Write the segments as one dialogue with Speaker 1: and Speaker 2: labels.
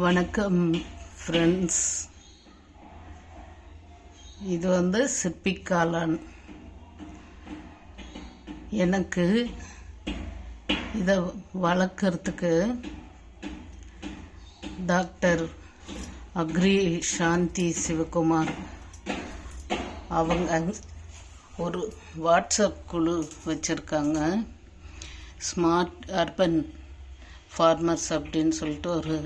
Speaker 1: வணக்கம் ஃப்ரெண்ட்ஸ். இது சிப்பிக்காளான். எனக்கு இதை வளர்க்குறதுக்கு டாக்டர் அக்ரி சாந்தி சிவகுமார் அவங்க ஒரு வாட்ஸ்அப் குழு வச்சுருக்காங்க. ஸ்மார்ட் அர்பன் ஃபார்மர்ஸ் அப்படின்னு சொல்லிட்டு ஒரு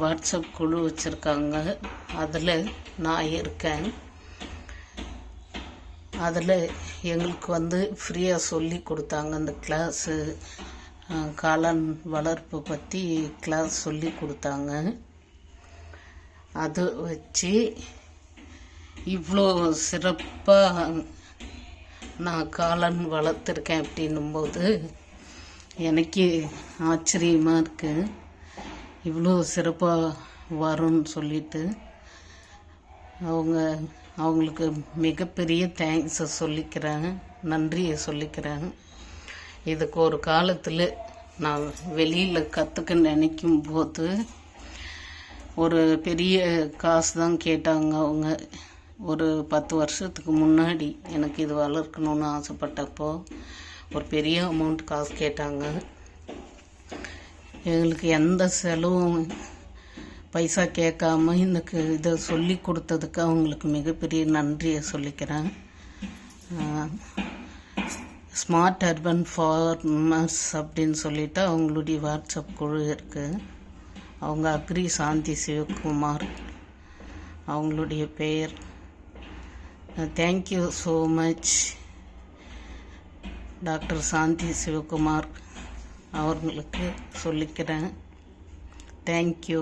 Speaker 1: வாட்ஸ்அப் குழு வச்சுருக்காங்க. அதில் நான் இருக்கேன். அதில் எங்களுக்கு ஃப்ரீயாக சொல்லி கொடுத்தாங்க. அந்த கிளாஸு காளான் வளர்ப்பு பற்றி கிளாஸ் சொல்லி கொடுத்தாங்க. அது வச்சு இவ்வளோ சிறப்பாக நான் காளான் வளர்த்துருக்கேன் அப்படின்னும்போது எனக்கு ஆச்சரியமாக இருக்குது. இவ்வளோ சிறப்பாக வரும்னு சொல்லிட்டு அவங்களுக்கு மிகப்பெரிய தேங்க்ஸை சொல்லிக்கிறேன், நன்றியை சொல்லிக்கிறேன். இதுக்கு ஒரு காலத்தில் நான் வெளியில் கற்றுக்க நினைக்கும் போது ஒரு பெரிய காசு தான் கேட்டாங்க. அவங்க ஒரு 10 வருஷத்துக்கு முன்னாடி எனக்கு இது வளர்க்கணுன்னு ஆசைப்பட்டப்போ ஒரு பெரிய அமௌண்ட் காசு கேட்டாங்க. எங்களுக்கு எந்த செலவும் பைசா கேட்காம இதை சொல்லி கொடுத்ததுக்கு அவங்களுக்கு மிகப்பெரிய நன்றியை சொல்லிக்கிறேன். ஸ்மார்ட் அர்பன் ஃபார்மர்ஸ் அப்படின்னு சொல்லிட்டு அவங்களுடைய வாட்ஸ்அப் குழு இருக்குது. அவங்க அக்ரி சாந்தி சிவகுமார் அவங்களுடைய பெயர். தேங்க்யூ ஸோ மச் டாக்டர் சாந்தி சிவகுமார் அவர்களுக்கு சொல்லிக்கிறேன். தேங்க்யூ.